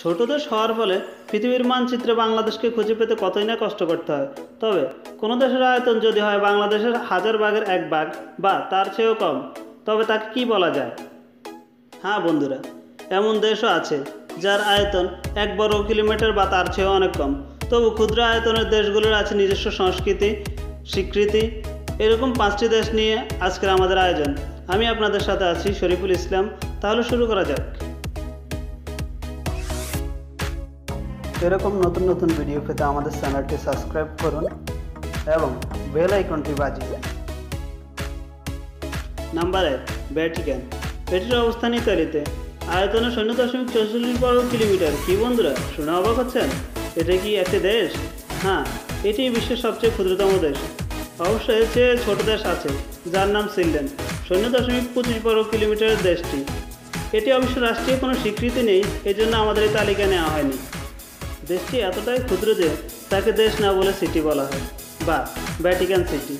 ছোট দেশ হওয়ার ফলে পৃথিবীর মানচিত্রে বাংলাদেশকে খুঁজে পেতে কতই না কষ্ট করতে হয়। তবে কোনো দেশের আয়তন যদি হয় বাংলাদেশের 1000 ভাগের 1 ভাগ বা তার চেয়েও কম, তবে তাকে কি বলা যায়? হ্যাঁ বন্ধুরা, এমন দেশও আছে যার আয়তন 1 বর্গ কিলোমিটার বা তার চেয়েও অনেক কম, তবু ক্ষুদ্র আয়তনের দেশগুলোর আছে নিজস্ব সংস্কৃতি, স্বীকৃতি। এরকম 5টি দেশ নিয়ে আজকের আমাদের আয়োজন। আমি আপনাদের সাথে আছি শরীফুল ইসলাম। তাহলে শুরু করা যাক। এরকম নতুন নতুন ভিডিও পেতে আমাদের চ্যানেলটি সাবস্ক্রাইব করুন এবং বেল আইকনটি বাজিয়ে। Number 1, Vatican. এটির অবস্থান ইতালিতে। আয়তনে 0.44 বর্গ কিলোমিটার। কি বন্ধুরা, শুনে অবাক হচ্ছেন? এটা কি একটি দেশ? হ্যাঁ, এটি বিশ্বের সবচেয়ে ক্ষুদ্রতম দেশ। অবশ্যই এর চেয়ে ছোট দেশ আছে যার নাম সুইডেন। 0.25 বর্গ কিলোমিটারের দেশটি। এটি অবশ্য রাষ্ট্রীয় কোনো স্বীকৃতি নেই, এজন্য আমাদের এই তালিকায় নেওয়া হয়নি। দেশটি এতটাই ক্ষুদ্র যে তাকে দেশ না বলে সিটি বলা হয়, বা ভ্যাটিকান সিটি।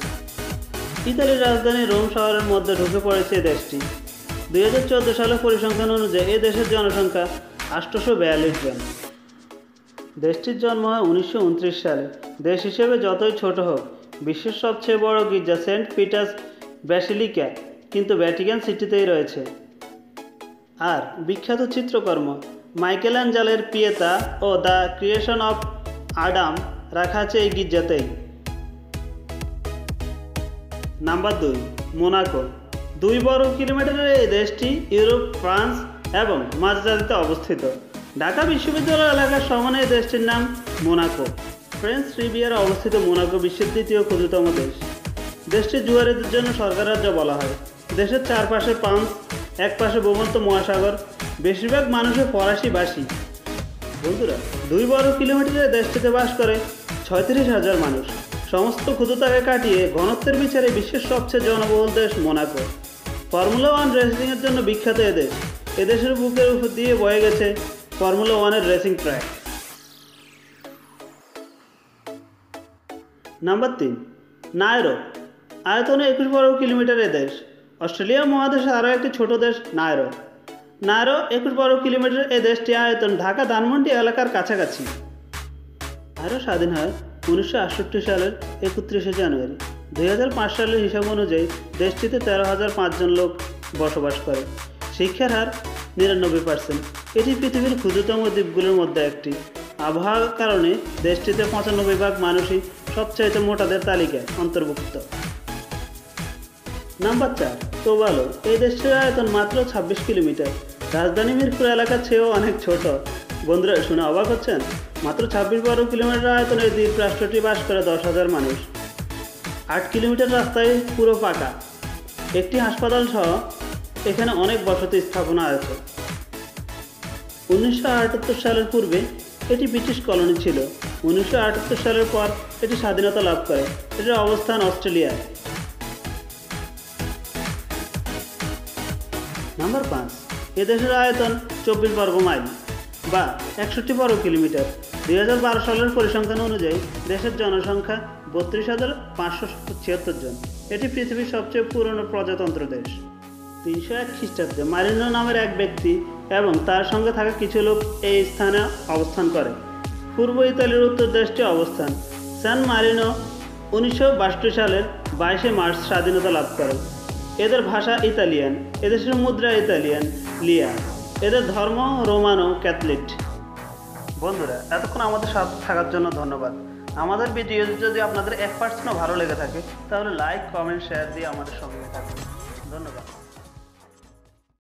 ইতালির রাজধানী রোম শহরের মধ্যে ঢুকে পড়েছে এই দেশটি। 2014 সালের পরিসংখ্যান অনুযায়ী এই দেশের জনসংখ্যা 842 জন। দেশটির জন্ম হয় 1929 সালে। দেশ হিসেবে যতই ছোট হোক, বিশ্বের সবচেয়ে বড় গির্জা সেন্ট পিটার্স ব্যাসিলিকা কিন্তু ভ্যাটিকান সিটিতেই রয়েছে। আর বিখ্যাত চিত্রকর্ম মাইকেলঅ্যাঞ্জেলোর পিয়েতা ও দ্য ক্রিয়েশন অফ আডাম রাখা আছে এই গির্জাতেই। Number 2, Monaco. 2 বর্গ কিলোমিটারের এই দেশটি ইউরোপ, ফ্রান্স এবং মাঝারিতে অবস্থিত। ঢাকা বিশ্ববিদ্যালয় এলাকার সমানে এই দেশটির নাম মোনাকো। ফ্রেঞ্চ রিভিয়ারে অবস্থিত মোনাকো বিশ্বের 3য় ক্ষুদ্রতম দেশ। দেশটি জুয়ারিদের জন্য সরকার রাজ্য বলা হয়। দেশের চারপাশে পাঞ্চ, এক পাশে ভূমধ্য মহাসাগর। বেশিরভাগ মানুষের ফরাসি ভাষী। বন্ধুরা, 2 বর্গ কিলোমিটারের দেশটিতে বাস করে 36,000 মানুষ। সমস্ত ক্ষুদ্রতাকে কাটিয়ে ঘনত্বের বিচারে বিশ্বের সবচেয়ে জনবহুল দেশ মোনাকো। ফর্মুলা 1 রেসিংয়ের জন্য বিখ্যাত এদেশ। এদেশের বুকের উপর দিয়ে বয়ে গেছে ফর্মুলা 1-এর রেসিং ট্র্যাক। Number 3, Nauru. আয়তনে 21 বর্গ কিলোমিটারের দেশ। অস্ট্রেলিয়া মহাদেশের আরও একটি ছোট দেশ নাউরু। 21 বর্গ কিলোমিটার এই দেশটি আয়তন ঢাকা ধানমন্ডি এলাকার কাছাকাছি। নাউরু স্বাধীন হয় 1968 সালের 31 জানুয়ারি। 2005 সালের হিসাব অনুযায়ী দেশটিতে 13,005 জন লোক বসবাস করে। শিক্ষার হার 99%। এটি পৃথিবীর ক্ষুদ্রতম দ্বীপগুলোর মধ্যে একটি। আবহাওয়ার কারণে দেশটিতে 95% মানুষই সবচাইতে মোটাদের তালিকায় অন্তর্ভুক্ত। নাম্বার 4, তুভালু। এই দেশটির আয়তন মাত্র 26 কিলোমিটার। রাজধানী মিরপুর এলাকার চেয়েও অনেক ছোট। বন্ধুরা, শুনে অবাক হচ্ছেন? মাত্র 26 বর্গ কিলোমিটার আয়তনের দ্বীপ রাষ্ট্রটি বাস করে 10,000 মানুষ। 8 কিলোমিটার রাস্তায় পুরো পাকা। একটি হাসপাতাল সহ এখানে অনেক বসতি স্থাপনা আছে। 1978 সালের পূর্বে এটি ব্রিটিশ কলোনি ছিল। 1978 সালের পর এটি স্বাধীনতা লাভ করে। এটির অবস্থান অস্ট্রেলিয়ায়। নাম্বার 5, এদেশের আয়তন 24 বর্গ মাইল বা 61 বর্গ কিলোমিটার। 2012 সালের পরিসংখ্যান অনুযায়ী দেশের জনসংখ্যা 32,576 জন। এটি পৃথিবীর সবচেয়ে পুরনো প্রজাতন্ত্র দেশ। 301 খ্রিস্টাব্দে মারিনো নামের এক ব্যক্তি এবং তার সঙ্গে থাকা কিছু লোক এই স্থানে অবস্থান করে। পূর্ব ইতালির উত্তর দেশটি অবস্থান। সান মারিনো 1962 সালের 22 মার্চ স্বাধীনতা লাভ করে। এদের ভাষা ইতালিয়ান। এদেশের মুদ্রা ইতালিয়ান লিয়া। এদের ধর্ম রোমানো ক্যাথলিক। বন্ধুরা, এতক্ষণ আমাদের সাথে থাকার জন্য ধন্যবাদ। আমাদের ভিডিও যদি আপনাদের 1%ও ভালো লেগে থাকে তাহলে লাইক, কমেন্ট, শেয়ার দিয়ে আমাদের সঙ্গে থাকুন। ধন্যবাদ।